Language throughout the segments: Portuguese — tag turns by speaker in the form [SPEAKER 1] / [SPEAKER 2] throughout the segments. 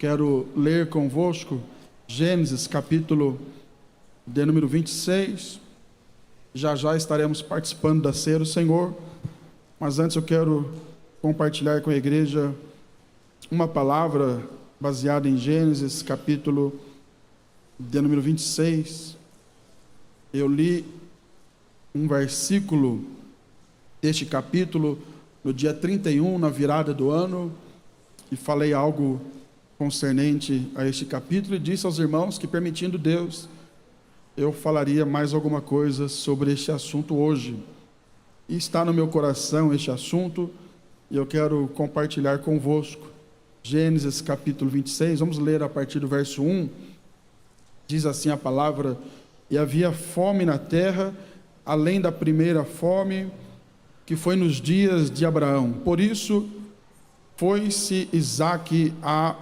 [SPEAKER 1] Quero ler convosco Gênesis, capítulo de número 26. Já estaremos participando da ceia do Senhor, mas antes eu quero compartilhar com a igreja uma palavra baseada em Gênesis, capítulo de número 26. Eu li um versículo deste capítulo no dia 31, na virada do ano, e falei algo concernente a este capítulo, e disse aos irmãos que, permitindo Deus, eu falaria mais alguma coisa sobre este assunto hoje. E está no meu coração este assunto, e eu quero compartilhar convosco. Gênesis capítulo 26, vamos ler a partir do verso 1. Diz assim a palavra: E havia fome na terra, além da primeira fome, que foi nos dias de Abraão. Por isso, foi-se Isaque a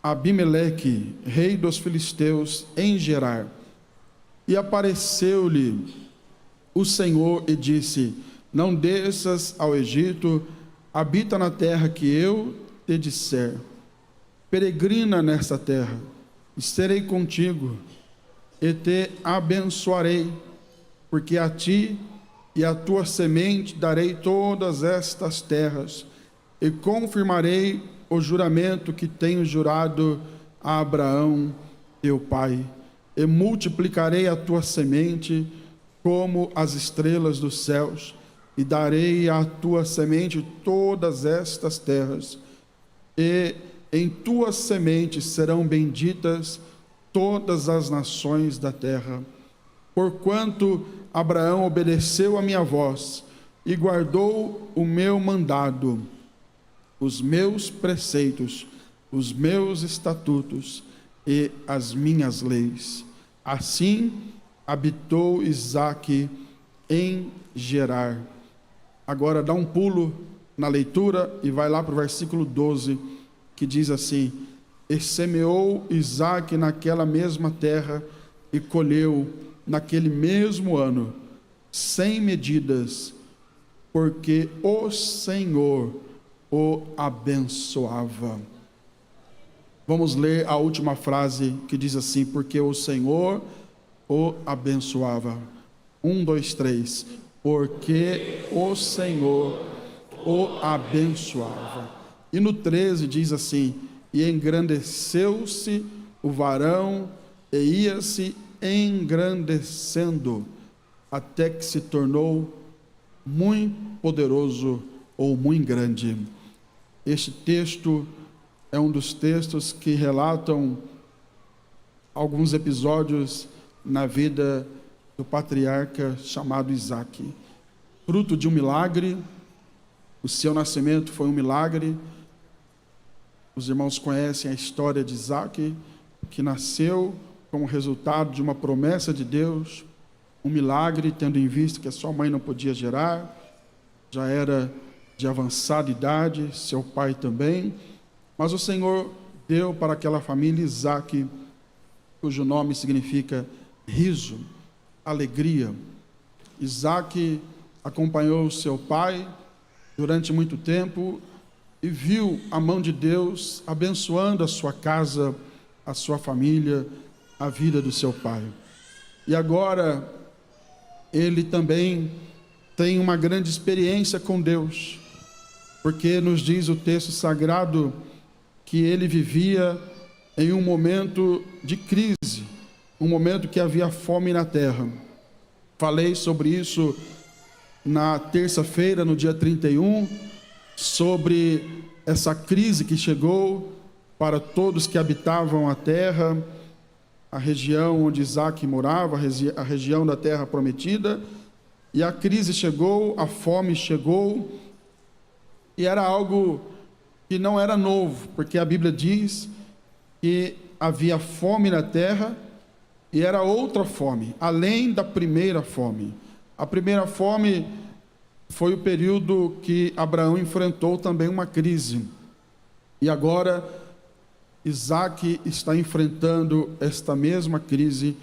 [SPEAKER 1] Abimeleque, rei dos filisteus, em Gerar. E apareceu-lhe o Senhor e disse: Não desças ao Egito, habita na terra que eu te disser. Peregrina nesta terra, e serei contigo, e te abençoarei, porque a ti e à tua semente darei todas estas terras, e confirmarei o juramento que tenho jurado a Abraão, teu pai, e multiplicarei a tua semente como as estrelas dos céus, e darei à tua semente todas estas terras, e em tua semente serão benditas todas as nações da terra. Porquanto Abraão obedeceu a minha voz e guardou o meu mandado, os meus preceitos, os meus estatutos e as minhas leis. Assim habitou Isaque em Gerar. Agora dá um pulo na leitura e vai lá para o versículo 12, que diz assim: E semeou Isaque naquela mesma terra e colheu naquele mesmo ano, 100 medidas, porque o Senhor o abençoava. Vamos ler a última frase que diz assim: porque o Senhor o abençoava. 1, 2, 3. Porque o Senhor o abençoava. E no 13 diz assim: E engrandeceu-se o varão e ia-se engrandecendo, até que se tornou muito poderoso ou muito grande. Este texto é um dos textos que relatam alguns episódios na vida do patriarca chamado Isaque. Fruto de um milagre, o seu nascimento foi um milagre. Os irmãos conhecem a história de Isaque, que nasceu como resultado de uma promessa de Deus, um milagre, tendo em vista que a sua mãe não podia gerar, já era de avançada idade, seu pai também, mas o Senhor deu para aquela família Isaque, cujo nome significa riso, alegria. Isaque acompanhou seu pai durante muito tempo e viu a mão de Deus abençoando a sua casa, a sua família, a vida do seu pai. E agora ele também tem uma grande experiência com Deus, porque nos diz o texto sagrado que ele vivia em um momento de crise, um momento que havia fome na terra. Falei sobre isso na terça-feira, no dia 31, sobre essa crise que chegou para todos que habitavam a terra, a região onde Isaque morava, a região da terra prometida, e a crise chegou, a fome chegou, e era algo que não era novo, porque a Bíblia diz que havia fome na terra, e era outra fome, além da primeira fome. A primeira fome foi o período que Abraão enfrentou também uma crise, e agora Isaque está enfrentando esta mesma crise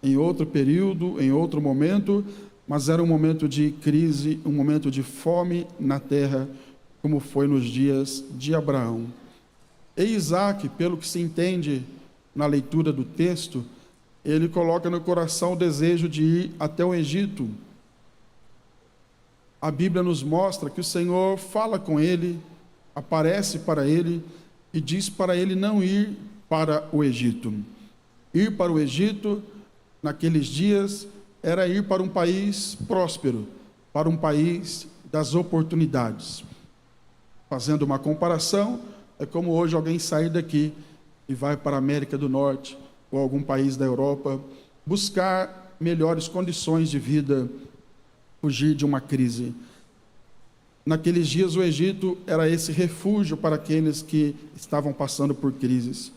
[SPEAKER 1] em outro período, em outro momento, mas era um momento de crise, um momento de fome na terra, como foi nos dias de Abraão. E Isaac, pelo que se entende na leitura do texto, ele coloca no coração o desejo de ir até o Egito. A Bíblia nos mostra que o Senhor fala com ele, aparece para ele e diz para ele não ir para o Egito. Ir para o Egito, naqueles dias, era ir para um país próspero, para um país das oportunidades. Fazendo uma comparação, é como hoje alguém sair daqui e vai para a América do Norte ou algum país da Europa, buscar melhores condições de vida, fugir de uma crise. Naqueles dias o Egito era esse refúgio para aqueles que estavam passando por crises.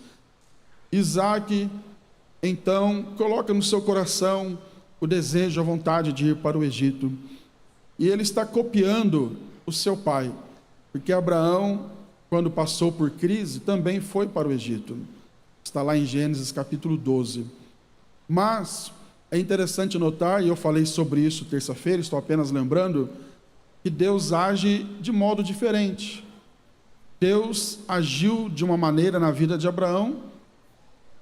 [SPEAKER 1] Isaac, então, coloca no seu coração o desejo, a vontade de ir para o Egito. E ele está copiando o seu pai, porque Abraão, quando passou por crise, também foi para o Egito. Está lá em Gênesis capítulo 12. Mas é interessante notar, e eu falei sobre isso terça-feira, estou apenas lembrando, que Deus age de modo diferente. Deus agiu de uma maneira na vida de Abraão,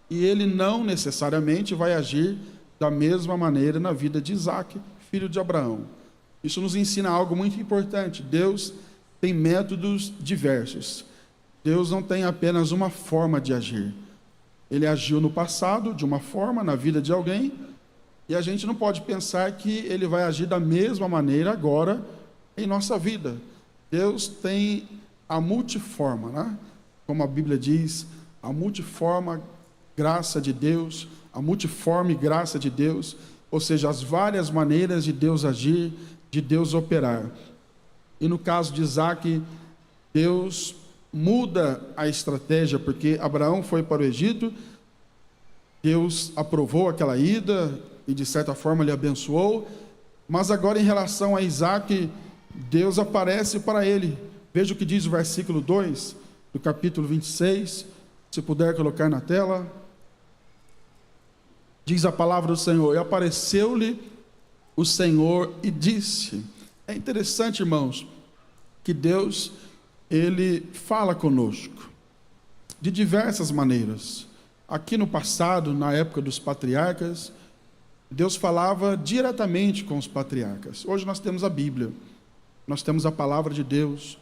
[SPEAKER 1] e ele não necessariamente vai agir da mesma maneira na vida de Isaac, filho de Abraão. Isso nos ensina algo muito importante. Deus tem métodos diversos. Deus não tem apenas uma forma de agir. Ele agiu no passado de uma forma na vida de alguém, e a gente não pode pensar que ele vai agir da mesma maneira agora em nossa vida. Deus tem a multiforma, né? Como a Bíblia diz, a multiforme graça de Deus, a multiforme graça de Deus, ou seja, as várias maneiras de Deus agir, de Deus operar. E no caso de Isaac, Deus muda a estratégia, porque Abraão foi para o Egito, Deus aprovou aquela ida e de certa forma lhe abençoou, mas agora em relação a Isaac, Deus aparece para ele. Veja o que diz o versículo 2 do capítulo 26, se puder colocar na tela. Diz a palavra do Senhor: e apareceu-lhe o Senhor e disse. É interessante, irmãos, que Deus, ele fala conosco de diversas maneiras. Aqui no passado, na época dos patriarcas, Deus falava diretamente com os patriarcas. Hoje nós temos a Bíblia, nós temos a palavra de Deus,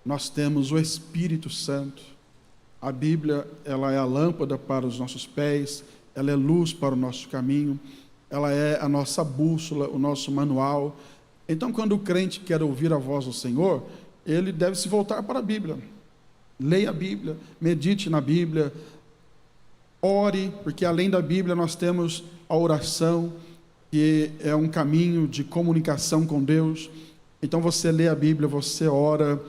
[SPEAKER 1] nós temos o Espírito Santo. A Bíblia, ela é a lâmpada para os nossos pés, ela é luz para o nosso caminho, ela é a nossa bússola, o nosso manual. Então, quando o crente quer ouvir a voz do Senhor, ele deve se voltar para a Bíblia. Leia a Bíblia, medite na Bíblia, ore, porque além da Bíblia nós temos a oração, que é um caminho de comunicação com Deus. Então você lê a Bíblia, você ora,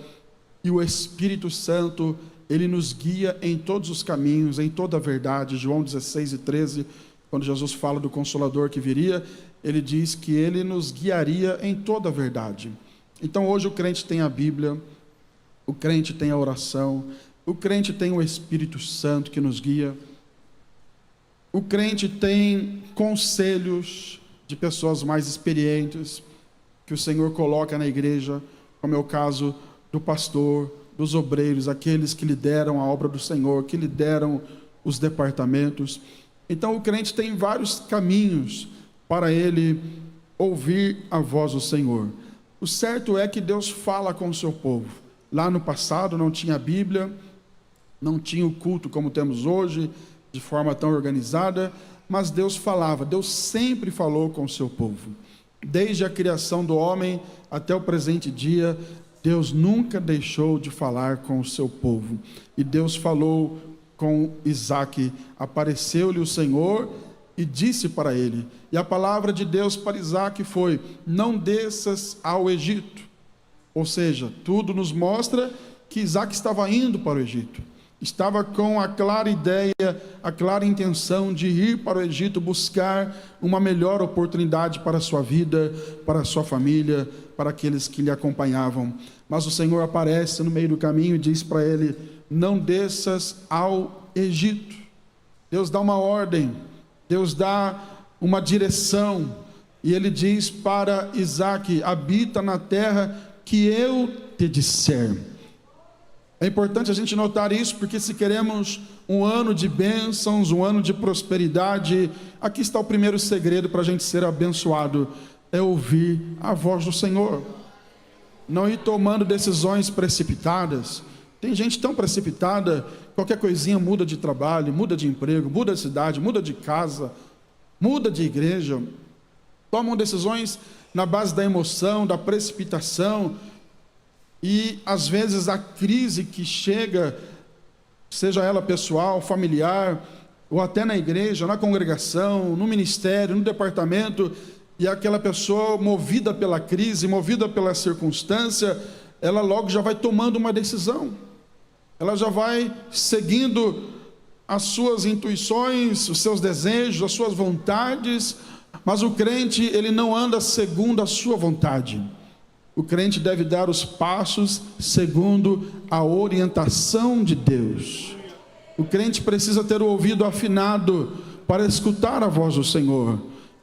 [SPEAKER 1] e o Espírito Santo, ele nos guia em todos os caminhos, em toda a verdade. João 16:13, quando Jesus fala do Consolador que viria, ele diz que ele nos guiaria em toda a verdade. Então hoje o crente tem a Bíblia, o crente tem a oração, o crente tem o Espírito Santo que nos guia, o crente tem conselhos de pessoas mais experientes que o Senhor coloca na igreja, como é o caso do pastor, dos obreiros, aqueles que lideram a obra do Senhor, que lideram os departamentos. Então o crente tem vários caminhos para ele ouvir a voz do Senhor. O certo é que Deus fala com o seu povo. Lá no passado não tinha Bíblia, não tinha o culto como temos hoje, de forma tão organizada, mas Deus falava, Deus sempre falou com o seu povo. Desde a criação do homem até o presente dia, Deus nunca deixou de falar com o seu povo. E Deus falou com Isaac, apareceu-lhe o Senhor e disse para ele, e a palavra de Deus para Isaac foi: não desças ao Egito. Ou seja, tudo nos mostra que Isaac estava indo para o Egito, estava com a clara ideia, a clara intenção de ir para o Egito, buscar uma melhor oportunidade para a sua vida, para a sua família, para aqueles que lhe acompanhavam. Mas o Senhor aparece no meio do caminho e diz para ele: não desças ao Egito. Deus dá uma ordem, Deus dá uma direção, e ele diz para Isaac: habita na terra que eu te disser. É importante a gente notar isso, porque se queremos um ano de bênçãos, um ano de prosperidade, aqui está o primeiro segredo para a gente ser abençoado, é ouvir a voz do Senhor. Não ir tomando decisões precipitadas. Tem gente tão precipitada, qualquer coisinha muda de trabalho, muda de emprego, muda de cidade, muda de casa, muda de igreja. Tomam decisões na base da emoção, da precipitação. E às vezes a crise que chega, seja ela pessoal, familiar, ou até na igreja, na congregação, no ministério, no departamento, e aquela pessoa movida pela crise, movida pela circunstância, ela logo já vai tomando uma decisão. Ela já vai seguindo as suas intuições, os seus desejos, as suas vontades, mas o crente, ele não anda segundo a sua vontade. O crente deve dar os passos segundo a orientação de Deus. O crente precisa ter o ouvido afinado para escutar a voz do Senhor,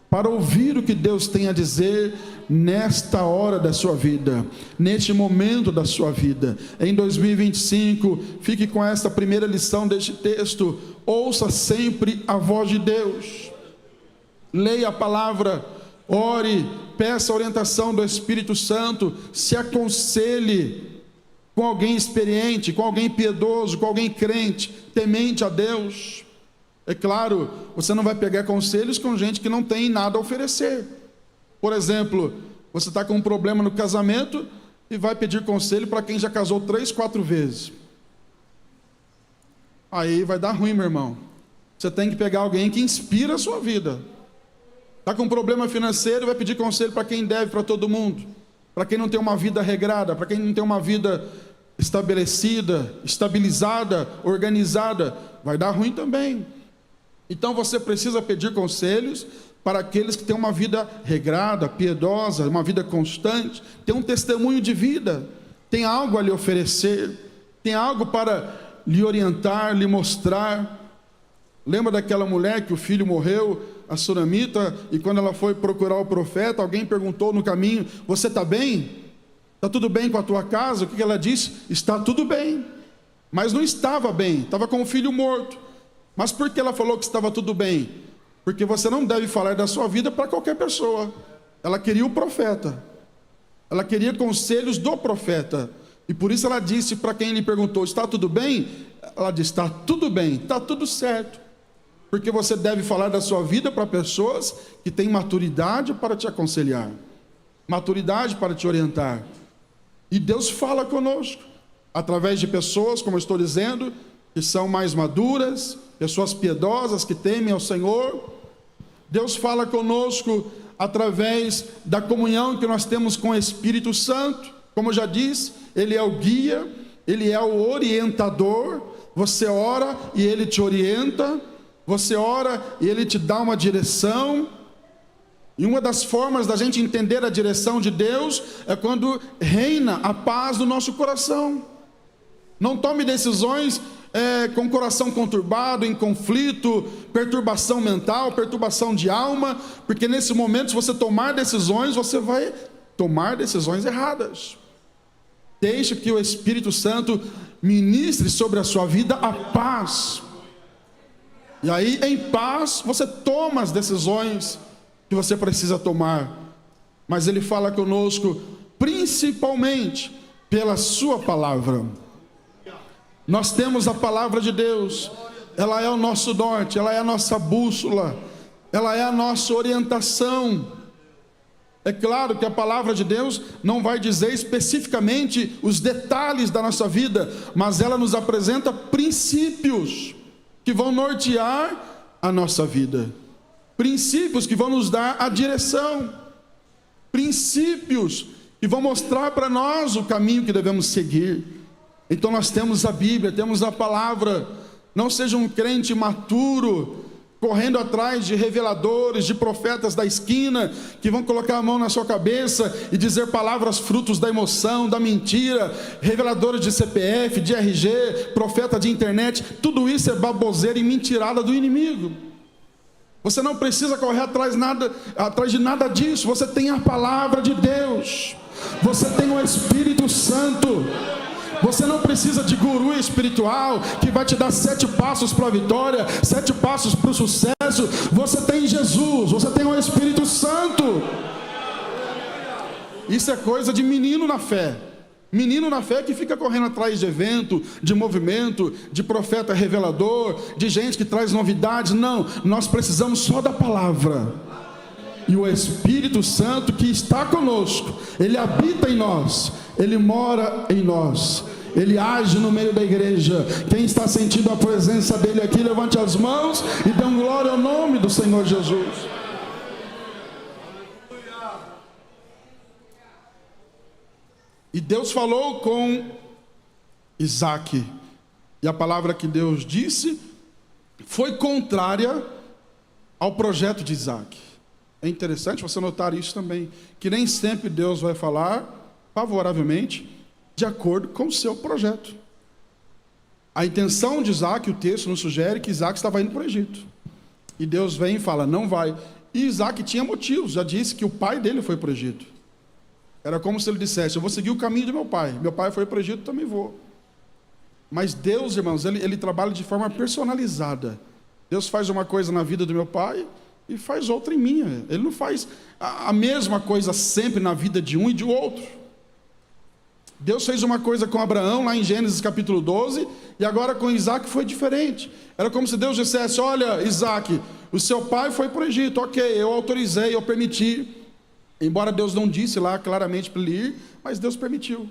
[SPEAKER 1] para ouvir o que Deus tem a dizer nesta hora da sua vida, neste momento da sua vida. Em 2025, fique com esta primeira lição deste texto: ouça sempre a voz de Deus. Leia a palavra, ore, peça a orientação do Espírito Santo, se aconselhe com alguém experiente, com alguém piedoso, com alguém crente, temente a Deus. É claro, você não vai pegar conselhos com gente que não tem nada a oferecer. Por exemplo, você está com um problema no casamento e vai pedir conselho para quem já casou 3, 4 vezes. Aí vai dar ruim, meu irmão. Você tem que pegar alguém que inspira a sua vida. Está com um problema financeiro, vai pedir conselho para quem deve para todo mundo, para quem não tem uma vida regrada, para quem não tem uma vida estabelecida, estabilizada, organizada, vai dar ruim também. Então você precisa pedir conselhos para aqueles que têm uma vida regrada, piedosa, uma vida constante, tem um testemunho de vida, tem algo a lhe oferecer, tem algo para lhe orientar, lhe mostrar. Lembra daquela mulher que o filho morreu, a sunamita, e quando ela foi procurar o profeta, alguém perguntou no caminho: você está bem? Está tudo bem com a tua casa? O que ela disse? Está tudo bem. Mas não estava bem, estava com o filho morto. Mas por que ela falou que estava tudo bem? Porque você não deve falar da sua vida para qualquer pessoa. Ela queria o profeta, ela queria conselhos do profeta, e por isso ela disse para quem lhe perguntou: está tudo bem? Ela disse: está tudo bem, está tudo certo. Porque você deve falar da sua vida para pessoas que têm maturidade para te aconselhar, maturidade para te orientar. E Deus fala conosco através de pessoas, como eu estou dizendo, que são mais maduras, pessoas piedosas que temem ao Senhor. Deus fala conosco através da comunhão que nós temos com o Espírito Santo. Como eu já disse, Ele é o guia, Ele é o orientador. Você ora e Ele te orienta, você ora e Ele te dá uma direção. E uma das formas da gente entender a direção de Deus é quando reina a paz no nosso coração. Não tome decisões com o coração conturbado, em conflito, perturbação mental, perturbação de alma, porque nesse momento, se você tomar decisões, você vai tomar decisões erradas. Deixe que o Espírito Santo ministre sobre a sua vida a paz. E aí, em paz, você toma as decisões que você precisa tomar. Mas Ele fala conosco principalmente pela sua palavra. Nós temos a palavra de Deus, ela é o nosso norte, ela é a nossa bússola, ela é a nossa orientação. É claro que a palavra de Deus não vai dizer especificamente os detalhes da nossa vida, mas ela nos apresenta princípios que vão nortear a nossa vida, princípios que vão nos dar a direção, princípios que vão mostrar para nós o caminho que devemos seguir. Então nós temos a Bíblia, temos a palavra. Não seja um crente imaturo, correndo atrás de reveladores, de profetas da esquina, que vão colocar a mão na sua cabeça e dizer palavras frutos da emoção, da mentira, reveladores de CPF, de RG, profeta de internet. Tudo isso é baboseira e mentirada do inimigo. Você não precisa correr atrás de nada disso. Você tem a palavra de Deus, você tem o Espírito Santo, Você não precisa de guru espiritual que vai te dar 7 passos para a vitória, 7 passos para o sucesso. Você tem Jesus, você tem o Espírito Santo. Isso é coisa de menino na fé. Menino na fé que fica correndo atrás de evento, de movimento, de profeta revelador, de gente que traz novidades. Não, nós precisamos só da palavra. E o Espírito Santo que está conosco, ele habita em nós, ele mora em nós, ele age no meio da igreja. Quem está sentindo a presença dele aqui, levante as mãos e dê glória ao nome do Senhor Jesus. E Deus falou com Isaac, e a palavra que Deus disse foi contrária ao projeto de Isaac. É interessante você notar isso também, que nem sempre Deus vai falar favoravelmente de acordo com o seu projeto. A intenção de Isaac, o texto nos sugere que Isaac estava indo para o Egito, e Deus vem e fala, não vai. E Isaac tinha motivos, já disse que o pai dele foi para o Egito. Era como se ele dissesse, eu vou seguir o caminho do meu pai foi para o Egito, também vou. Mas Deus, irmãos, ele trabalha de forma personalizada. Deus faz uma coisa na vida do meu pai e faz outra em minha. Ele não faz a mesma coisa sempre na vida de um e de outro. Deus fez uma coisa com Abraão, lá em Gênesis capítulo 12, e agora com Isaac foi diferente. Era como se Deus dissesse, olha Isaac, o seu pai foi para o Egito, ok, eu autorizei, eu permiti. Embora Deus não disse lá claramente para ele ir, mas Deus permitiu.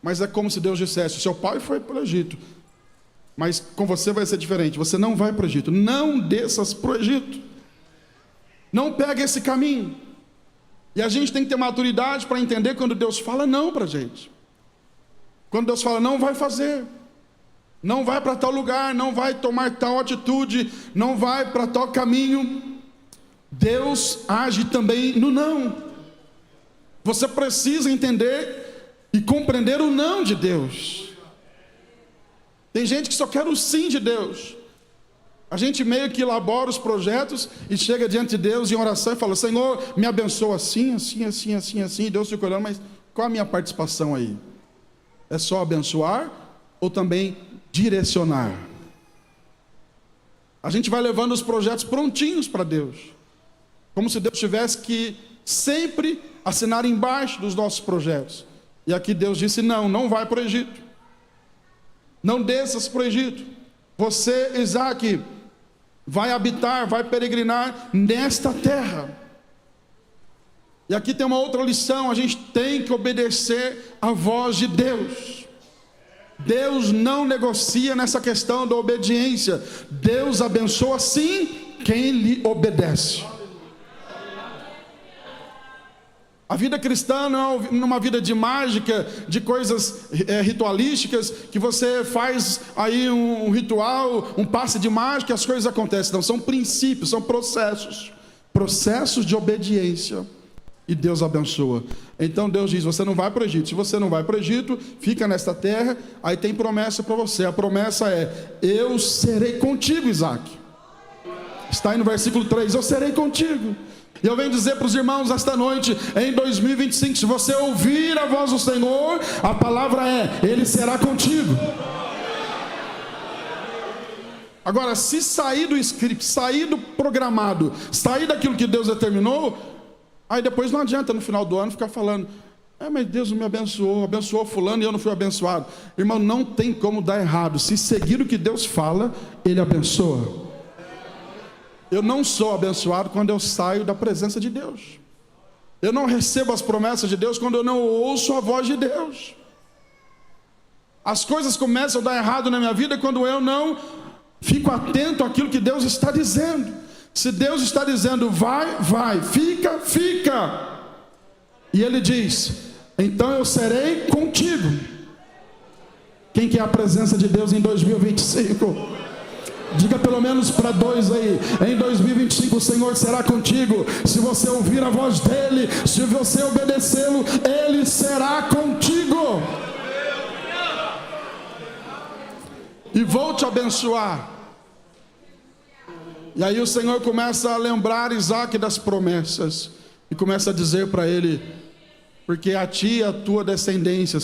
[SPEAKER 1] Mas é como se Deus dissesse, o seu pai foi para o Egito, mas com você vai ser diferente, você não vai para o Egito, não desças para o Egito, não pegue esse caminho. E a gente tem que ter maturidade para entender quando Deus fala não para a gente. Quando Deus fala não vai fazer, não vai para tal lugar, não vai tomar tal atitude, não vai para tal caminho. Deus age também no não. Você precisa entender e compreender o não de Deus. Tem gente que só quer o sim de Deus. A gente meio que elabora os projetos e chega diante de Deus em oração e fala, Senhor, me abençoa assim, assim, assim, assim, assim. E Deus fica olhando, mas qual a minha participação aí? É só abençoar ou também direcionar? A gente vai levando os projetos prontinhos para Deus, como se Deus tivesse que sempre assinar embaixo dos nossos projetos. E aqui Deus disse, não vai para o Egito. Não desças para o Egito. Você, Isaac, vai habitar, vai peregrinar nesta terra. E aqui tem uma outra lição, a gente tem que obedecer à voz de Deus. Deus não negocia nessa questão da obediência. Deus abençoa sim quem lhe obedece. A vida cristã não é uma vida de mágica, de coisas ritualísticas, que você faz aí um ritual, um passe de mágica e as coisas acontecem. Não, são princípios, são processos de obediência. E Deus abençoa. Então Deus diz, você não vai para o Egito. Se você não vai para o Egito, fica nesta terra. Aí tem promessa para você. A promessa é, eu serei contigo, Isaac. Está aí no versículo 3, eu serei contigo. E eu venho dizer para os irmãos esta noite, em 2025, se você ouvir a voz do Senhor, a palavra é, Ele será contigo. Agora, se sair do script, sair do programado, sair daquilo que Deus determinou, aí depois não adianta no final do ano ficar falando, mas Deus não me abençoou fulano e eu não fui abençoado. Irmão, não tem como dar errado. Se seguir o que Deus fala, Ele abençoa. Eu não sou abençoado quando eu saio da presença de Deus. Eu não recebo as promessas de Deus quando eu não ouço a voz de Deus. As coisas começam a dar errado na minha vida quando eu não fico atento àquilo que Deus está dizendo. Se Deus está dizendo vai, fica. E Ele diz, então eu serei contigo. Quem quer a presença de Deus em 2025? Diga pelo menos para 2 aí, em 2025 o Senhor será contigo. Se você ouvir a voz dEle, se você obedecê-lo, Ele será contigo. E vou te abençoar. E aí o Senhor começa a lembrar Isaac das promessas. E começa a dizer para ele, porque a ti e a tua descendência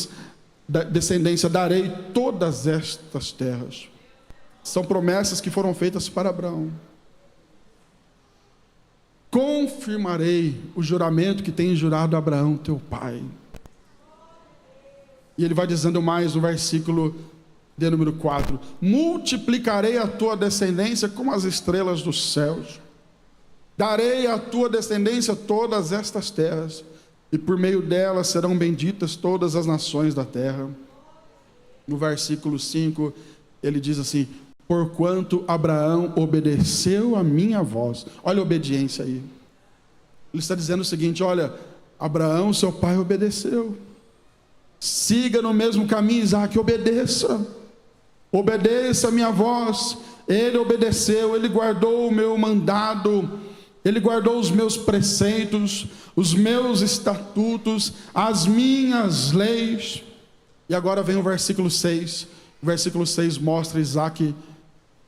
[SPEAKER 1] descendência darei todas estas terras. São promessas que foram feitas para Abraão. Confirmarei o juramento que tem jurado a Abraão, teu pai. E ele vai dizendo mais no versículo de número 4: multiplicarei a tua descendência como as estrelas dos céus. Darei à tua descendência todas estas terras, e por meio delas serão benditas todas as nações da terra. No versículo 5, ele diz assim: porquanto Abraão obedeceu a minha voz. Olha a obediência aí. Ele está dizendo o seguinte: olha, Abraão, seu pai, obedeceu. Siga no mesmo caminho, Isaque, obedeça. Obedeça a minha voz. Ele obedeceu, ele guardou o meu mandado, ele guardou os meus preceitos, os meus estatutos, as minhas leis. E agora vem o versículo 6. O versículo 6 mostra Isaque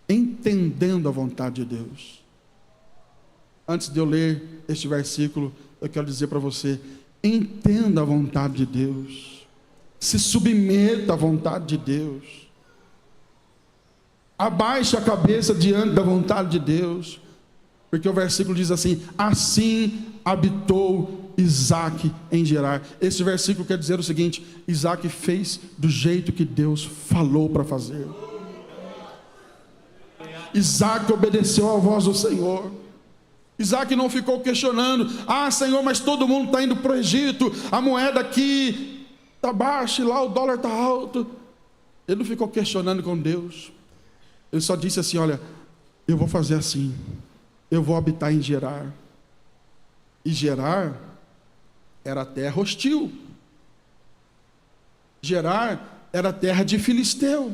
[SPEAKER 1] entendendo a vontade de Deus. Antes de eu ler este versículo, eu quero dizer para você: entenda a vontade de Deus. Se submeta à vontade de Deus. Abaixe a cabeça diante da vontade de Deus. Porque o versículo diz assim: assim habitou Isaque em Gerar. Esse versículo quer dizer o seguinte: Isaque fez do jeito que Deus falou para fazer. Isaque obedeceu à voz do Senhor. Isaque não ficou questionando: ah, Senhor, mas todo mundo está indo para o Egito, a moeda aqui está baixa e lá o dólar está alto. Ele não ficou questionando com Deus. Ele só disse assim: olha, eu vou fazer assim, eu vou habitar em Gerar. E Gerar era terra hostil. Gerar era terra de filisteu.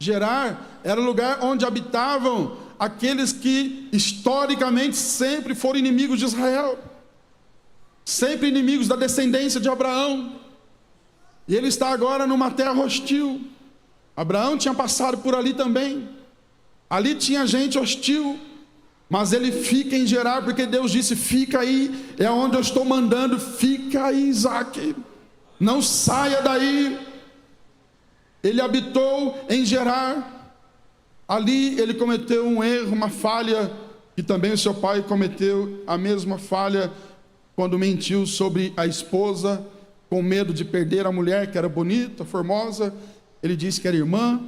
[SPEAKER 1] Gerar era o lugar onde habitavam aqueles que historicamente sempre foram inimigos de Israel, sempre inimigos da descendência de Abraão. E ele está agora numa terra hostil. Abraão tinha passado por ali também. Ali tinha gente hostil, mas ele fica em Gerar porque Deus disse: fica aí, é onde eu estou mandando, fica aí, Isaque, não saia daí. Ele habitou em Gerar. Ali ele cometeu um erro, uma falha, que também o seu pai cometeu a mesma falha quando mentiu sobre a esposa, com medo de perder a mulher que era bonita, formosa. Ele disse que era irmã,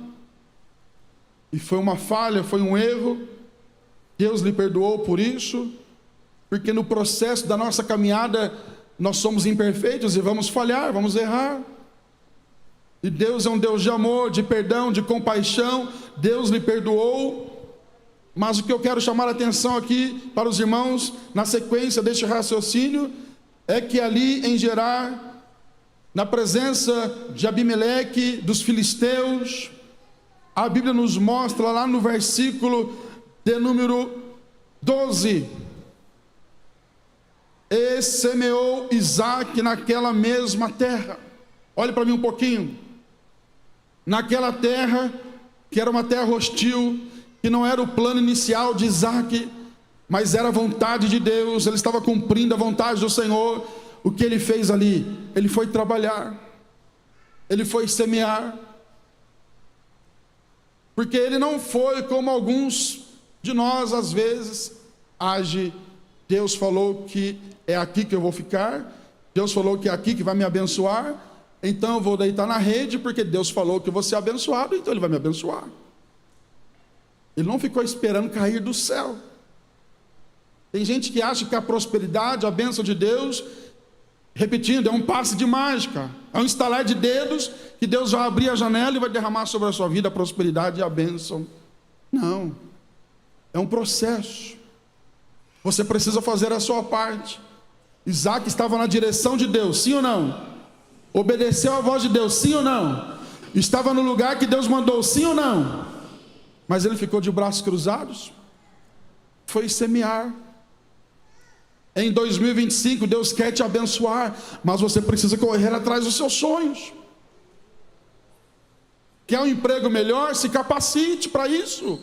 [SPEAKER 1] e foi uma falha, foi um erro. Deus lhe perdoou por isso, porque no processo da nossa caminhada nós somos imperfeitos e vamos falhar, vamos errar. E Deus é um Deus de amor, de perdão, de compaixão. Deus lhe perdoou. Mas o que eu quero chamar a atenção aqui para os irmãos, na sequência deste raciocínio, é que ali em Gerar, na presença de Abimeleque, dos filisteus, a Bíblia nos mostra lá no versículo de número 12: e semeou Isaque naquela mesma terra. Olhe para mim um pouquinho. Naquela terra, que era uma terra hostil, que não era o plano inicial de Isaque, mas era a vontade de Deus, ele estava cumprindo a vontade do Senhor. O que ele fez ali? Ele foi trabalhar, ele foi semear, porque ele não foi como alguns de nós às vezes age. Deus falou que é aqui que eu vou ficar, Deus falou que é aqui que vai me abençoar, então eu vou deitar na rede, porque Deus falou que eu vou ser abençoado, então Ele vai me abençoar. Ele não ficou esperando cair do céu. Tem gente que acha que a prosperidade, a bênção de Deus, repetindo, é um passe de mágica, é um estalar de dedos, que Deus vai abrir a janela e vai derramar sobre a sua vida a prosperidade e a bênção. Não, é um processo. Você precisa fazer a sua parte. Isaque estava na direção de Deus, sim ou não? Obedeceu a voz de Deus, sim ou não? Estava no lugar que Deus mandou, sim ou não? Mas ele ficou de braços cruzados, foi semear. Em 2025 Deus quer te abençoar, mas você precisa correr atrás dos seus sonhos. Quer um emprego melhor? Se capacite para isso.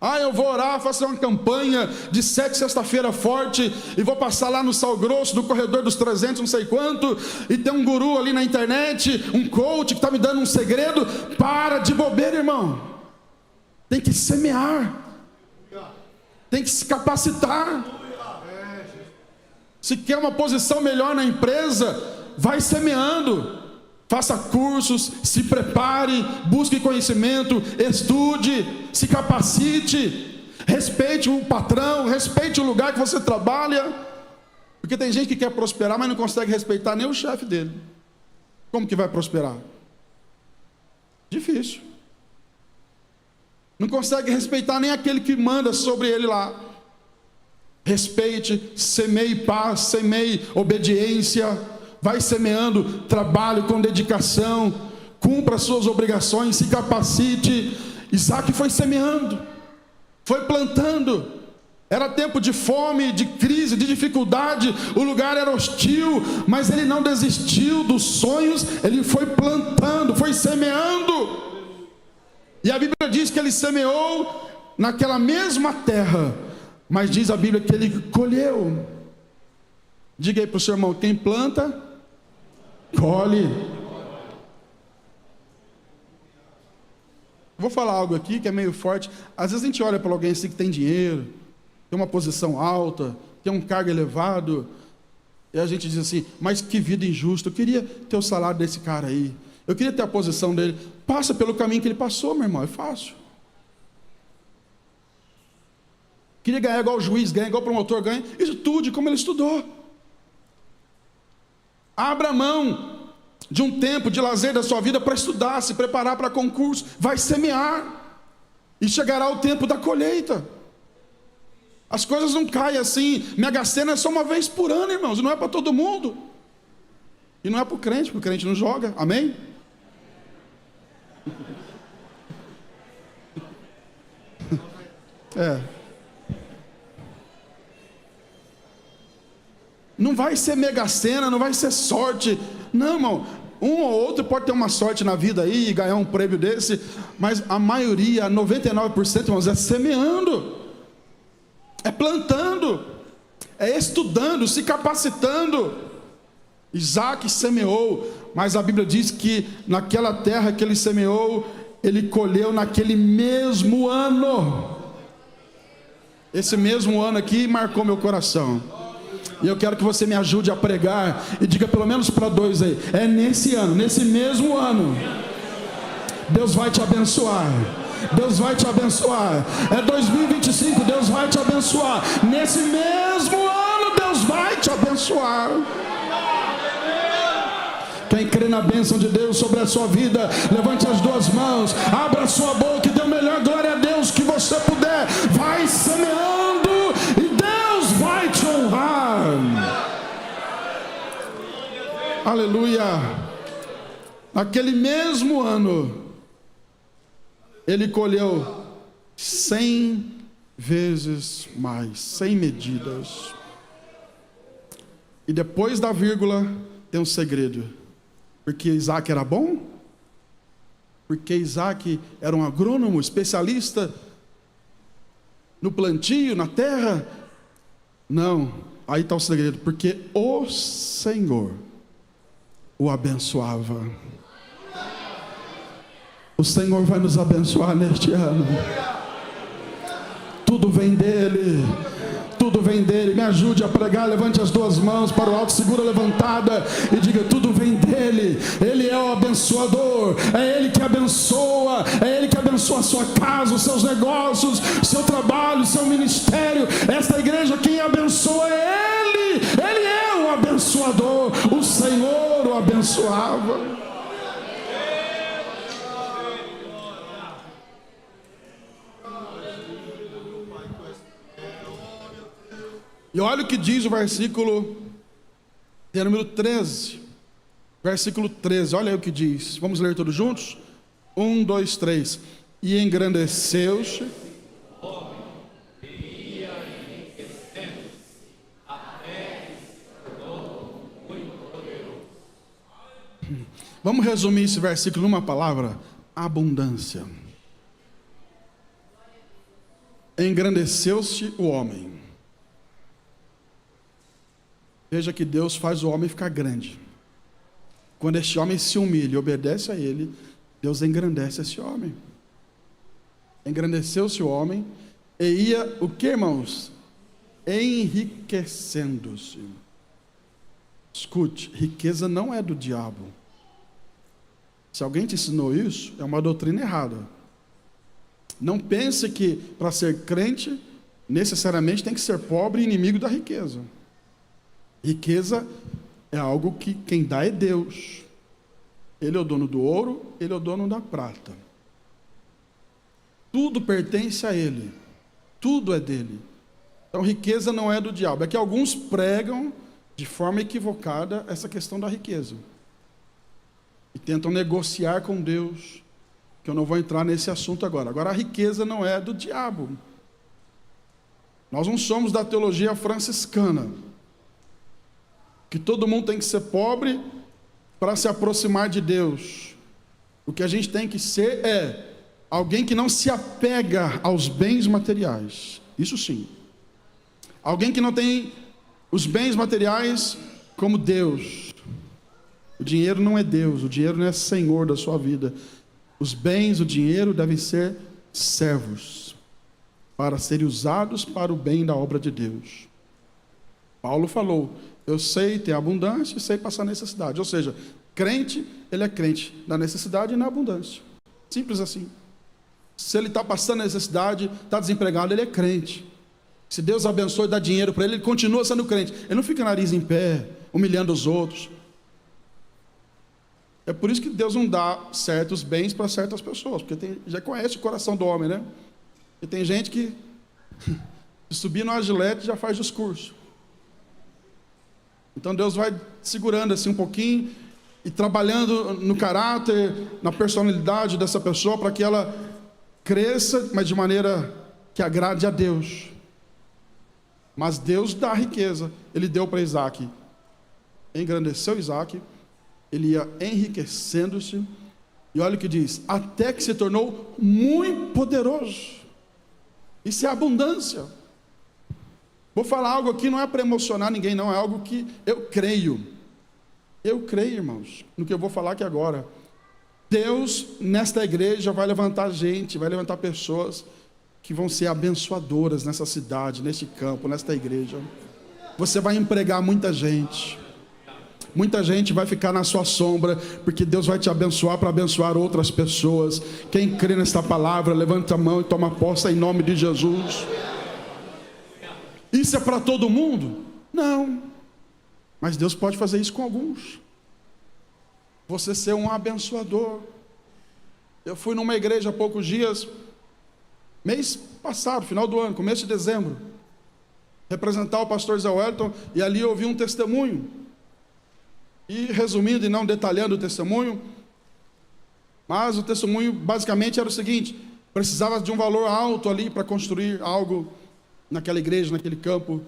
[SPEAKER 1] Ah, eu vou orar, fazer uma campanha de 7 sexta-feira forte, e vou passar lá no Sal Grosso, no corredor dos 300, não sei quanto, e tem um guru ali na internet, um coach que está me dando um segredo. Para de bobeira, irmão. Tem que semear, tem que se capacitar. Se quer uma posição melhor na empresa, vai semeando. Faça cursos, se prepare, busque conhecimento, estude, se capacite, respeite o patrão, respeite o lugar que você trabalha, porque tem gente que quer prosperar, mas não consegue respeitar nem o chefe dele. Como que vai prosperar? Difícil. Não consegue respeitar nem aquele que manda sobre ele lá. Respeite, semeie paz, semeie obediência. Vai semeando trabalho com dedicação, cumpra as suas obrigações, se capacite. Isaac foi semeando, foi plantando. Era tempo de fome, de crise, de dificuldade, o lugar era hostil, mas ele não desistiu dos sonhos, ele foi plantando, foi semeando. E a Bíblia diz que ele semeou naquela mesma terra, mas diz a Bíblia que ele colheu. Diga aí para o seu irmão: quem planta, colhe. Vou falar algo aqui que é meio forte. Às vezes a gente olha para alguém assim que tem dinheiro, tem uma posição alta, tem um cargo elevado, e a gente diz assim: mas que vida injusta, eu queria ter o salário desse cara aí, eu queria ter a posição dele. Passa pelo caminho que ele passou, meu irmão, é fácil. Queria ganhar igual o juiz ganha, igual o promotor ganha. Estude como ele estudou. Abra mão de um tempo de lazer da sua vida para estudar, se preparar para concurso. Vai semear, e chegará o tempo da colheita. As coisas não caem assim. Mega Sena é só uma vez por ano, irmãos, e não é para todo mundo. E não é para o crente, porque o crente não joga, amém? Não vai ser Mega Sena, não vai ser sorte. Não, irmão. Um ou outro pode ter uma sorte na vida aí e ganhar um prêmio desse, mas a maioria, 99%, irmãos, é semeando, é plantando, é estudando, se capacitando. Isaac semeou, mas a Bíblia diz que naquela terra que ele semeou, ele colheu naquele mesmo ano. Esse mesmo ano aqui marcou meu coração. E eu quero que você me ajude a pregar e diga pelo menos para 2 aí: é nesse ano, nesse mesmo ano, Deus vai te abençoar. Deus vai te abençoar. É 2025, Deus vai te abençoar. Nesse mesmo ano, Deus vai te abençoar. Quem crê na bênção de Deus sobre a sua vida, levante as 2 mãos, abra a sua boca e dê a melhor glória a Deus que você puder. Vai semeando e Deus vai te honrar. Aleluia. Naquele mesmo ano, ele colheu 100 vezes mais, 100 medidas. E depois da vírgula tem um segredo. Porque Isaac era bom? Porque Isaac era um agrônomo, especialista no plantio, na terra? Não, aí está o segredo. Porque o Senhor o abençoava. O Senhor vai nos abençoar neste ano. Tudo vem dele. Tudo vem dele. Me ajude a pregar. Levante as 2 mãos para o alto, segura levantada e diga: tudo vem dele. Ele é o abençoador. É ele que abençoa. É ele que abençoa a sua casa, os seus negócios, o seu trabalho, o seu ministério. Esta igreja, quem abençoa é ele. Ele é o abençoador. O Senhor o abençoava. E olha o que diz o versículo de número 13. Versículo 13, olha aí o que diz. Vamos ler todos juntos? 1, 2, 3. E engrandeceu-se. Vamos resumir esse versículo numa palavra: abundância. engrandeceu-se o homem. Veja que Deus faz o homem ficar grande. Quando este homem se humilha e obedece a ele, Deus engrandece esse homem. Engrandeceu-se o homem e ia, o que, irmãos? Enriquecendo-se. Escute, riqueza não é do diabo. Se alguém te ensinou isso, é uma doutrina errada. Não pense que para ser crente, necessariamente tem que ser pobre e inimigo da riqueza. Riqueza é algo que quem dá é Deus. Ele é o dono do ouro, ele é o dono da prata. Tudo pertence a ele. Tudo é dele. Então riqueza não é do diabo. É que alguns pregam de forma equivocada essa questão da riqueza. E tentam negociar com Deus, que eu não vou entrar nesse assunto agora. Agora, a riqueza não é do diabo. Nós não somos da teologia franciscana, que todo mundo tem que ser pobre para se aproximar de Deus. O que a gente tem que ser é alguém que não se apega aos bens materiais. Isso sim. Alguém que não tem os bens materiais como Deus. O dinheiro não é Deus, o dinheiro não é Senhor da sua vida. Os bens, o dinheiro devem ser servos, para serem usados para o bem da obra de Deus. Paulo falou, eu sei ter abundância e sei passar necessidade. Ou seja, crente, ele é crente na necessidade e na abundância. Simples assim. Se ele está passando necessidade, está desempregado, ele é crente. Se Deus abençoe e dá dinheiro para ele, ele continua sendo crente. Ele não fica nariz em pé, humilhando os outros. É por isso que Deus não dá certos bens para certas pessoas, porque já conhece o coração do homem, né? E tem gente que se subir no agilete já faz discurso. Então Deus vai segurando assim um pouquinho e trabalhando no caráter, na personalidade dessa pessoa para que ela cresça, mas de maneira que agrade a Deus. Mas Deus dá riqueza. Ele deu para Isaac, engrandeceu Isaac, ele ia enriquecendo-se, e olha o que diz, até que se tornou muito poderoso. Isso é abundância. Vou falar algo aqui, não é para emocionar ninguém, não, é algo que eu creio. Eu creio, irmãos, no que eu vou falar aqui agora. Deus, nesta igreja, vai levantar gente, vai levantar pessoas que vão ser abençoadoras nessa cidade, neste campo, nesta igreja. Você vai empregar muita gente. Muita gente vai ficar na sua sombra, porque Deus vai te abençoar para abençoar outras pessoas. Quem crê nesta palavra, levanta a mão e toma posse em nome de Jesus. Isso é para todo mundo? Não. Mas Deus pode fazer isso com alguns. Você ser um abençoador. Eu fui numa igreja há poucos dias, mês passado, final do ano, começo de dezembro, representar o pastor Zé Wellington, e ali eu ouvi um testemunho. E resumindo e não detalhando o testemunho, mas o testemunho basicamente era o seguinte: precisava de um valor alto ali para construir algo naquela igreja, naquele campo,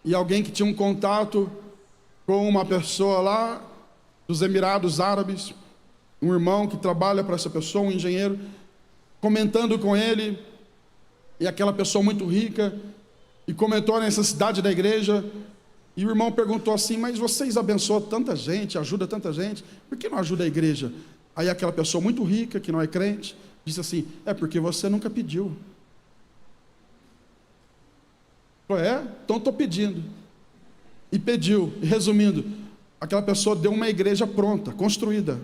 [SPEAKER 1] e alguém que tinha um contato com uma pessoa lá dos Emirados Árabes, um irmão que trabalha para essa pessoa, um engenheiro, comentando com ele, e aquela pessoa muito rica, e comentou a necessidade da igreja. E o irmão perguntou assim, mas vocês abençoam tanta gente, ajudam tanta gente, por que não ajuda a igreja? Aí aquela pessoa muito rica, que não é crente, disse assim, é porque você nunca pediu. Falou, então estou pedindo. E pediu, e resumindo, aquela pessoa deu uma igreja pronta, construída.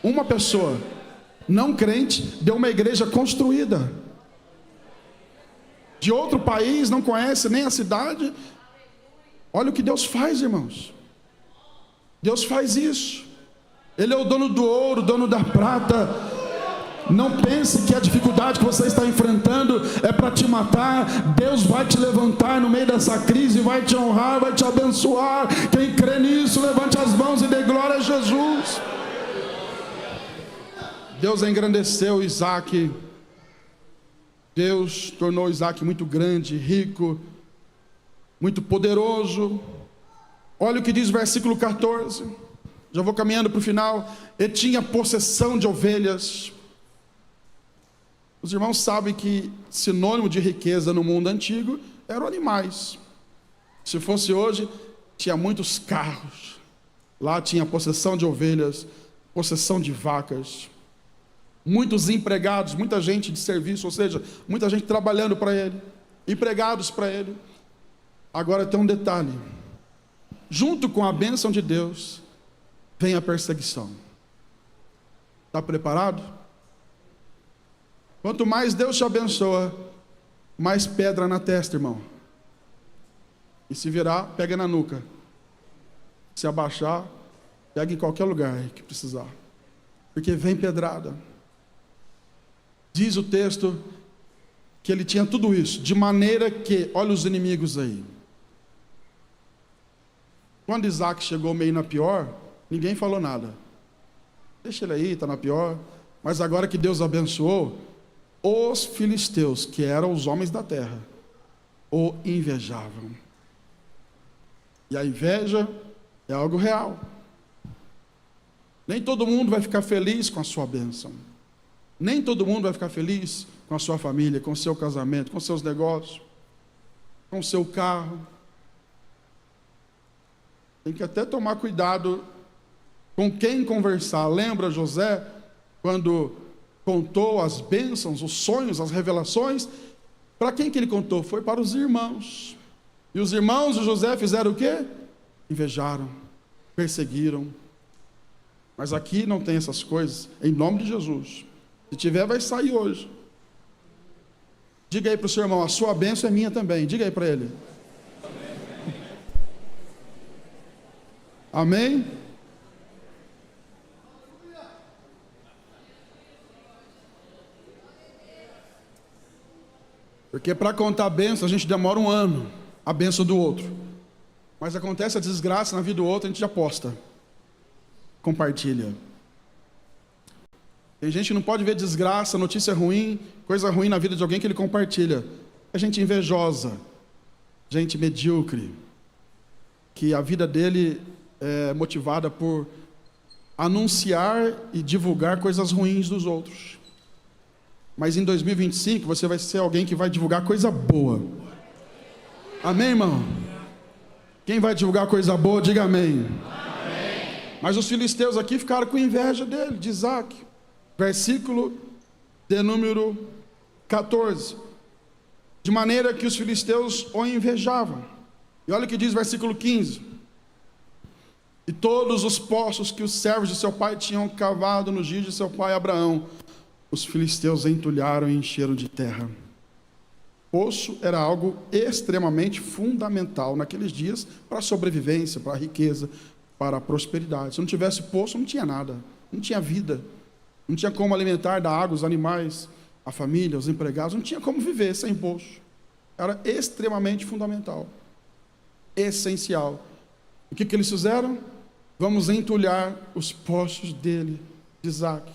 [SPEAKER 1] Uma pessoa não crente deu uma igreja construída. De outro país, não conhece nem a cidade. Olha o que Deus faz, irmãos. Deus faz isso. Ele é o dono do ouro, dono da prata. Não pense que a dificuldade que você está enfrentando é para te matar. Deus vai te levantar no meio dessa crise, vai te honrar, vai te abençoar. Quem crê nisso, levante as mãos e dê glória a Jesus. Deus engrandeceu Isaac. Deus tornou Isaac muito grande, rico, muito poderoso. Olha o que diz o versículo 14. Já vou caminhando para o final. Ele tinha possessão de ovelhas. Os irmãos sabem que sinônimo de riqueza no mundo antigo eram animais. Se fosse hoje, tinha muitos carros. Lá tinha possessão de ovelhas, possessão de vacas, muitos empregados, muita gente de serviço, ou seja, muita gente trabalhando para ele, empregados para ele. Agora tem um detalhe: junto com a bênção de Deus, vem a perseguição. Está preparado? Quanto mais Deus te abençoa, mais pedra na testa, irmão. E se virar, pega na nuca. Se abaixar, pega em qualquer lugar que precisar. Porque vem pedrada. Diz o texto que ele tinha tudo isso, de maneira que, olha os inimigos aí. Quando Isaac chegou meio na pior, ninguém falou nada. Deixa ele aí, está na pior. Mas agora que Deus abençoou, os filisteus, que eram os homens da terra, o invejavam. E a inveja é algo real. Nem todo mundo vai ficar feliz com a sua bênção. Nem todo mundo vai ficar feliz com a sua família, com o seu casamento, com seus negócios, com o seu carro. Tem que até tomar cuidado com quem conversar. Lembra José, quando contou as bênçãos, os sonhos, as revelações? Para quem que ele contou? Foi para os irmãos. E os irmãos de José fizeram o quê? Invejaram, perseguiram. Mas aqui não tem essas coisas, em nome de Jesus. Se tiver, vai sair hoje. Diga aí para o seu irmão: a sua bênção é minha também. Diga aí para ele. Amém? Porque para contar a bênção, a gente demora um ano, a bênção do outro. Mas acontece a desgraça na vida do outro, a gente já posta. Compartilha. Tem gente que não pode ver desgraça, notícia ruim, coisa ruim na vida de alguém que ele compartilha. É gente invejosa, gente medíocre, que a vida dele é motivada por anunciar e divulgar coisas ruins dos outros. Mas em 2025 você vai ser alguém que vai divulgar coisa boa. Amém, irmão? Quem vai divulgar coisa boa, diga amém. Mas os filisteus aqui ficaram com inveja dele, de Isaac. Versículo de número 14. De maneira que os filisteus o invejavam. E olha o que diz versículo 15. E todos os poços que os servos de seu pai tinham cavado nos dias de seu pai Abraão, os filisteus entulharam e encheram de terra. Poço era algo extremamente fundamental naqueles dias para a sobrevivência, para a riqueza, para a prosperidade. Se não tivesse poço, não tinha nada, não tinha vida, não tinha como alimentar da água os animais, a família, os empregados, não tinha como viver sem poço. Era extremamente fundamental, essencial. O que eles fizeram? Vamos entulhar os poços dele, de Isaac.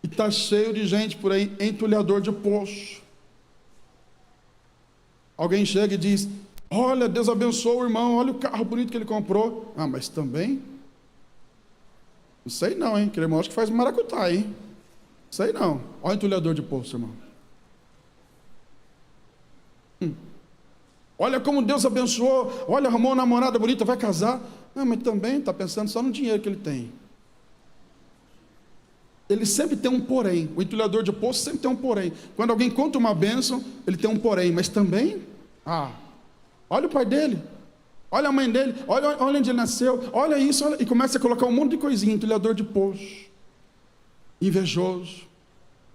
[SPEAKER 1] E está cheio de gente por aí, entulhador de poço. Alguém chega e diz: olha, Deus abençoou o irmão, olha o carro bonito que ele comprou. Ah, mas também? Não sei não, hein? Aquele irmão acho que faz maracutá, hein? Não sei não. Olha o entulhador de poço, irmão. Olha como Deus abençoou. Olha, arrumou uma namorada bonita, vai casar. Ah, mas também está pensando só no dinheiro que ele tem. Ele sempre tem um porém. O entulhador de poço sempre tem um porém. Quando alguém conta uma bênção, ele tem um porém. Mas também, olha o pai dele, olha a mãe dele, olha onde ele nasceu, olha isso, olha, e começa a colocar um monte de coisinha. Entulhador de poço, invejoso.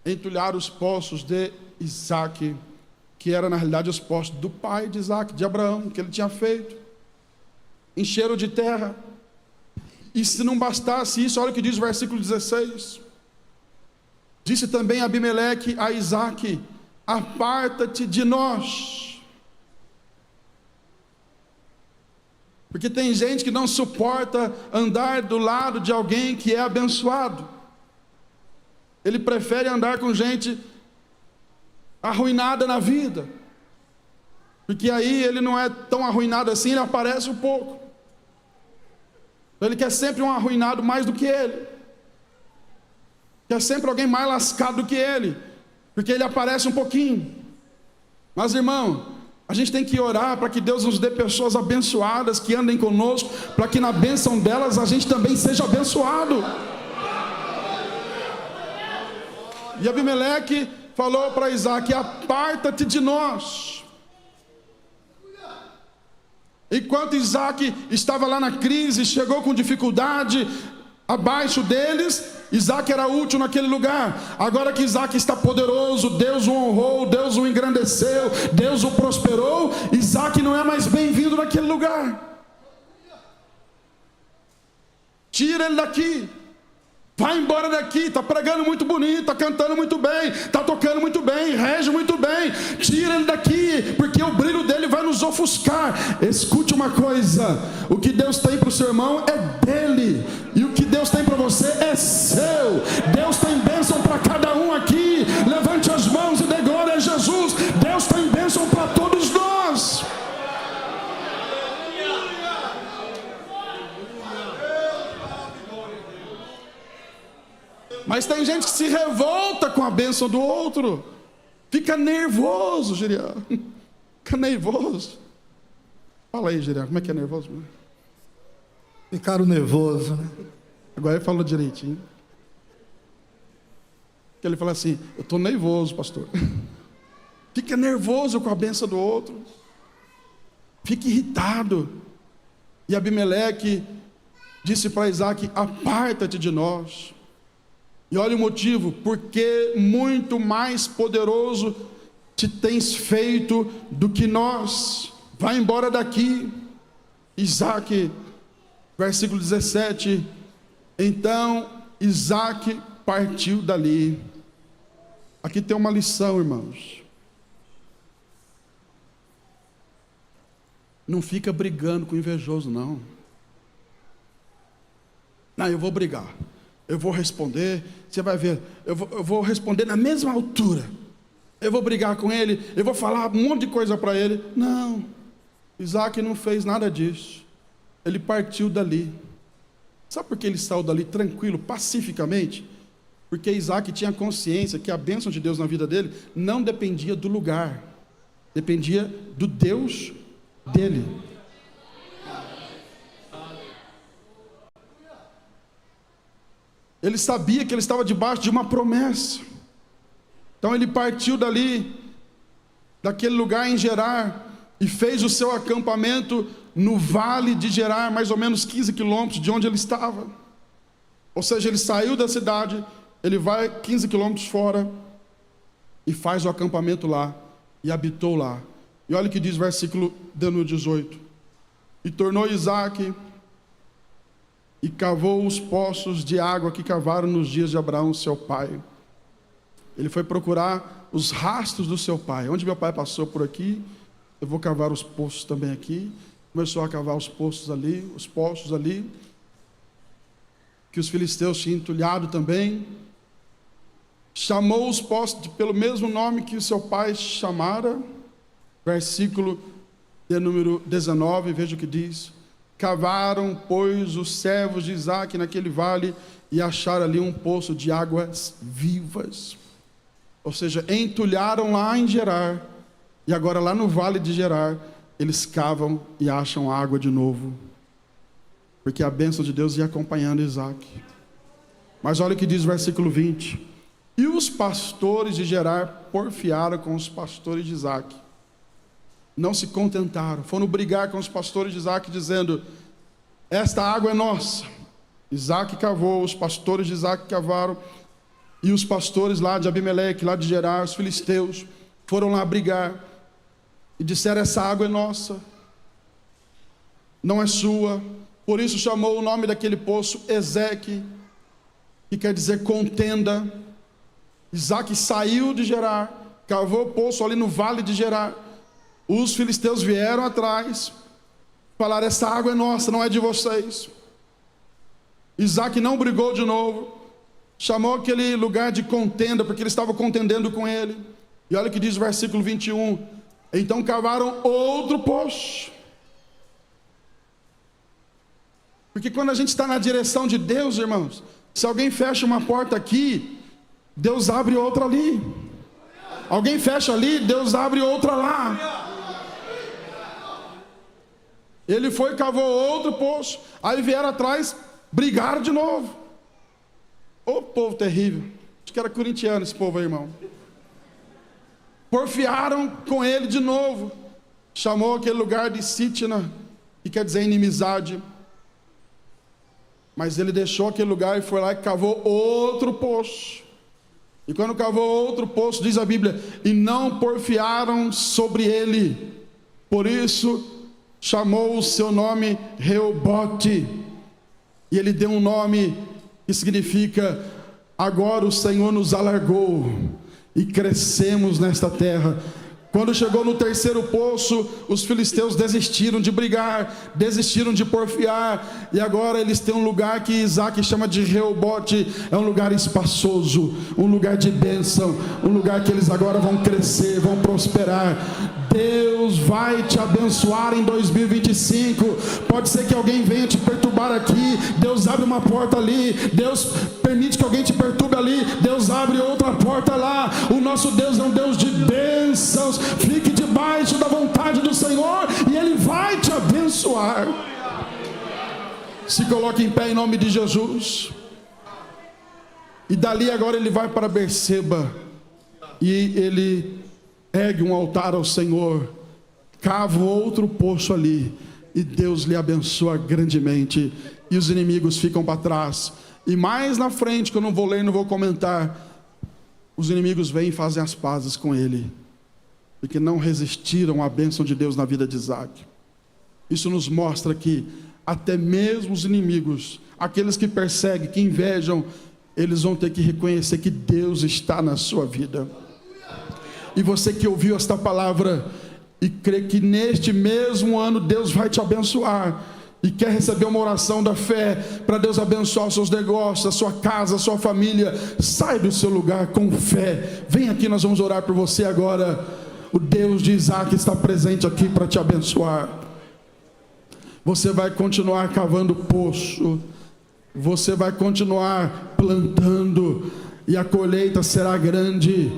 [SPEAKER 1] Entulhar os poços de Isaac, que era na realidade os poços do pai de Isaac, de Abraão, que ele tinha feito. Encheram de terra. E se não bastasse isso, olha o que diz o versículo 16. Disse também Abimeleque a Isaac: aparta-te de nós. Porque tem gente que não suporta andar do lado de alguém que é abençoado. Ele prefere andar com gente arruinada na vida. Porque aí ele não é tão arruinado assim, ele aparece um pouco. Então ele quer sempre um arruinado mais do que ele. Quer sempre alguém mais lascado do que ele. porque ele aparece um pouquinho. Mas, irmão, a gente tem que orar para que Deus nos dê pessoas abençoadas que andem conosco, para que na bênção delas a gente também seja abençoado. E Abimeleque falou para Isaac: aparta-te de nós. Enquanto Isaac estava lá na crise, chegou com dificuldade, abaixo deles, Isaac era útil naquele lugar. Agora que Isaac está poderoso, Deus o honrou, Deus o engrandeceu, Deus o prosperou, Isaac não é mais bem-vindo naquele lugar. Tira ele daqui. Vai embora daqui, está pregando muito bonito, está cantando muito bem, está tocando muito bem, rege muito bem. Tira ele daqui, porque o brilho dele vai nos ofuscar. Escute uma coisa: o que Deus tem para o seu irmão é dele, e o que Deus tem para você é seu. Deus tem bênção para cada um aqui. Levante as mãos e dê glória a Jesus. Deus tem bênção para todos nós. Mas tem gente que se revolta com a bênção do outro. Fica nervoso, Girial. Fica nervoso. Fala aí, Girial, como é que é nervoso?
[SPEAKER 2] Ficaram nervoso, né?
[SPEAKER 1] Agora ele falou direitinho. Ele fala assim: eu estou nervoso, pastor. Fica nervoso com a bênção do outro. Fica irritado. E Abimeleque disse para Isaac: aparta-te de nós. E olha o motivo: porque muito mais poderoso te tens feito do que nós. Vai embora daqui. Isaac, versículo 17. Então Isaac partiu dali. Aqui tem uma lição, irmãos. Não fica brigando com o invejoso, não. Não, eu vou brigar. Eu vou responder, você vai ver, eu vou responder na mesma altura. Eu vou brigar com ele, eu vou falar um monte de coisa para ele. Não, Isaac não fez nada disso. Ele partiu dali. Sabe por que ele saiu dali tranquilo, pacificamente? Porque Isaac tinha consciência que a bênção de Deus na vida dele não dependia do lugar, dependia do Deus dele. Ele sabia que ele estava debaixo de uma promessa. Então ele partiu dali, daquele lugar em Gerar, e fez o seu acampamento no vale de Gerar, mais ou menos 15 quilômetros de onde ele estava. Ou seja, ele saiu da cidade, ele vai 15 quilômetros fora, e faz o acampamento lá, e habitou lá. E olha o que diz o versículo 18. E tornou Isaac e cavou os poços de água que cavaram nos dias de Abraão, seu pai. Ele foi procurar os rastros do seu pai. Onde meu pai passou por aqui, eu vou cavar os poços também aqui. Começou a cavar os poços ali, os poços ali, que os filisteus tinham entulhado também. Chamou os poços pelo mesmo nome que o seu pai chamara. Versículo de número 19, veja o que diz. Cavaram, pois, os servos de Isaac naquele vale e acharam ali um poço de águas vivas. Ou seja, entulharam lá em Gerar, e agora lá no vale de Gerar, eles cavam e acham água de novo. Porque a bênção de Deus ia acompanhando Isaac. Mas olha o que diz o versículo 20. E os pastores de Gerar porfiaram com os pastores de Isaac. Não se contentaram, foram brigar com os pastores de Isaac, dizendo: esta água é nossa. Isaac cavou, os pastores de Isaac cavaram, e os pastores lá de Abimeleque, lá de Gerar, os filisteus, foram lá brigar, e disseram: essa água é nossa, não é sua. Por isso chamou o nome daquele poço Ezeque, que quer dizer contenda. Isaac saiu de Gerar, cavou o poço ali no vale de Gerar. Os filisteus vieram atrás, falaram: essa água é nossa, não é de vocês. Isaac não brigou de novo, chamou aquele lugar de contenda, porque eles estavam contendendo com ele. E olha o que diz o versículo 21. Então cavaram outro poço. Porque quando a gente está na direção de Deus, irmãos, se alguém fecha uma porta aqui, Deus abre outra ali. Alguém fecha ali, Deus abre outra lá. Ele foi, cavou outro poço. Aí vieram atrás, brigaram de novo. Ô povo terrível. Acho que era corintiano esse povo aí, irmão. Porfiaram com ele de novo. Chamou aquele lugar de Sitna, que quer dizer inimizade. Mas ele deixou aquele lugar e foi lá e cavou outro poço. E quando cavou outro poço, diz a Bíblia, e não porfiaram sobre ele. Por isso chamou o seu nome Reobote. E ele deu um nome que significa: agora o Senhor nos alargou e crescemos nesta terra. Quando chegou no terceiro poço, os filisteus desistiram de brigar, desistiram de porfiar, e agora eles têm um lugar que Isaac chama de Reobote. É um lugar espaçoso, um lugar de bênção, um lugar que eles agora vão crescer, vão prosperar. Deus vai te abençoar em 2025. Pode ser que alguém venha te perturbar aqui, Deus abre uma porta ali, Deus permite que alguém te perturbe ali, Deus abre outra porta lá. O nosso Deus é um Deus de bênçãos. Fique debaixo da vontade do Senhor e Ele vai te abençoar. Se coloque em pé em nome de Jesus. E dali agora ele vai para Berseba e ele ergue um altar ao Senhor, cava outro poço ali, e Deus lhe abençoa grandemente, e os inimigos ficam para trás. E mais na frente, que eu não vou ler, não vou comentar, os inimigos vêm e fazem as pazes com ele, porque não resistiram à bênção de Deus na vida de Isaac. Isso nos mostra que até mesmo os inimigos, aqueles que perseguem, que invejam, eles vão ter que reconhecer que Deus está na sua vida. E você que ouviu esta palavra e crê que neste mesmo ano Deus vai te abençoar, e quer receber uma oração da fé para Deus abençoar os seus negócios, a sua casa, a sua família, sai do seu lugar com fé, vem aqui, nós vamos orar por você agora. O Deus de Isaac está presente aqui para te abençoar. Você vai continuar cavando poço, você vai continuar plantando, e a colheita será grande.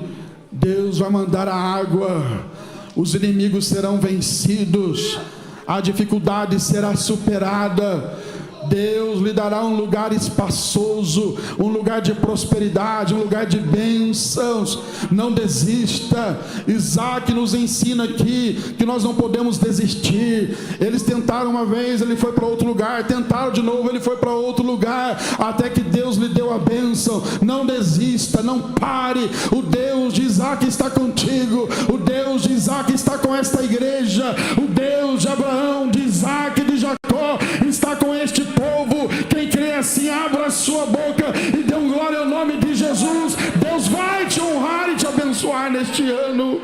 [SPEAKER 1] Deus vai mandar a água, os inimigos serão vencidos, a dificuldade será superada. Deus lhe dará um lugar espaçoso, um lugar de prosperidade, um lugar de bênçãos. Não desista. Isaac nos ensina aqui que nós não podemos desistir. Eles tentaram uma vez, ele foi para outro lugar, tentaram de novo, ele foi para outro lugar, até que Deus lhe deu a bênção. Não desista, não pare. O Deus de Isaac está contigo, o Deus de Isaac está com esta igreja, o Deus de Abraão, de Isaac e de Jacó está com este povo. Quem crê assim, abra a sua boca e dê um glória ao nome de Jesus. Deus vai te honrar e te abençoar neste ano.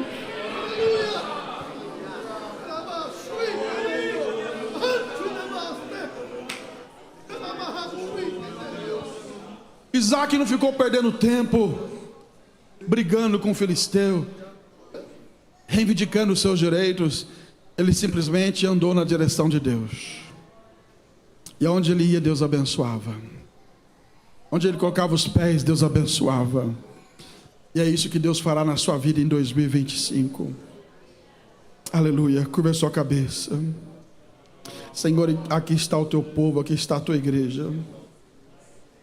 [SPEAKER 1] Isaac não ficou perdendo tempo brigando com o filisteu, reivindicando os seus direitos. Ele simplesmente andou na direção de Deus. E aonde ele ia, Deus abençoava. Onde ele colocava os pés, Deus abençoava. E é isso que Deus fará na sua vida em 2025. Aleluia. Curva a sua cabeça. Senhor, aqui está o teu povo, aqui está a tua igreja.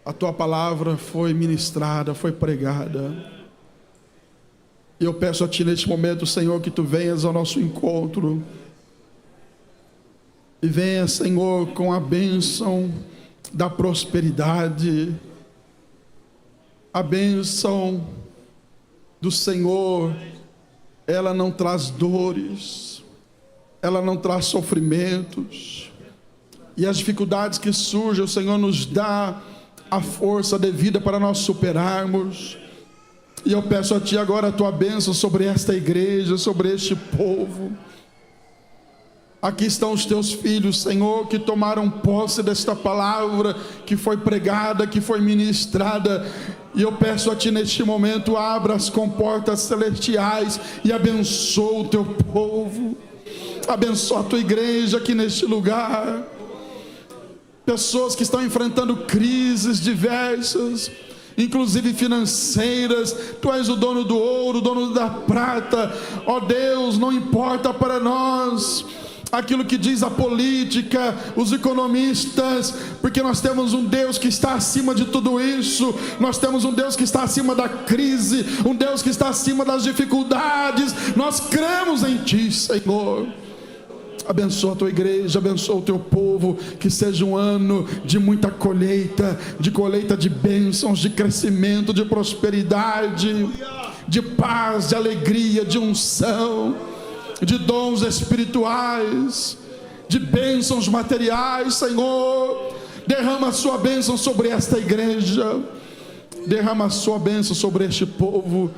[SPEAKER 1] A tua palavra foi ministrada, foi pregada. E eu peço a ti neste momento, Senhor, que tu venhas ao nosso encontro. E venha, Senhor, com a bênção da prosperidade, a bênção do Senhor. Ela não traz dores, ela não traz sofrimentos, e as dificuldades que surgem, o Senhor nos dá a força devida para nós superarmos. E eu peço a ti agora a tua bênção sobre esta igreja, sobre este povo. Aqui estão os teus filhos, Senhor, que tomaram posse desta palavra que foi pregada, que foi ministrada. E eu peço a ti neste momento, abra as comportas celestiais e abençoa o teu povo. Abençoa a tua igreja aqui neste lugar. Pessoas que estão enfrentando crises diversas, inclusive financeiras. Tu és o dono do ouro, o dono da prata. Ó Deus, não importa para nós aquilo que diz a política, os economistas, porque nós temos um Deus que está acima de tudo isso. Nós temos um Deus que está acima da crise, um Deus que está acima das dificuldades. Nós cremos em Ti, Senhor. Abençoa a Tua igreja, abençoa o Teu povo, que seja um ano de muita colheita de bênçãos, de crescimento, de prosperidade, de paz, de alegria, de unção, de dons espirituais, de bênçãos materiais. Senhor, derrama a Sua bênção sobre esta igreja, derrama a Sua bênção sobre este povo.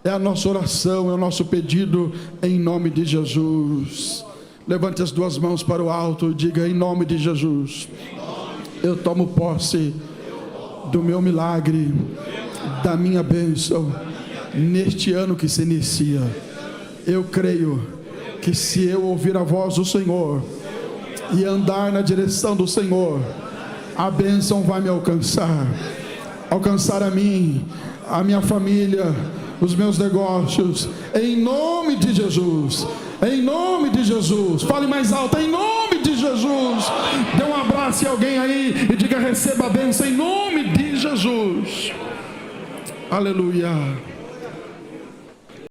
[SPEAKER 1] É a nossa oração, é o nosso pedido, em nome de Jesus. Levante as duas mãos para o alto e diga: em nome de Jesus, eu tomo posse do meu milagre, da minha bênção, neste ano que se inicia. Eu creio que se eu ouvir a voz do Senhor e andar na direção do Senhor, a bênção vai me alcançar a mim, a minha família, os meus negócios, em nome de Jesus. Em nome de Jesus. Fale mais alto: em nome de Jesus. Dê um abraço em alguém aí e diga: receba a bênção em nome de Jesus. Aleluia.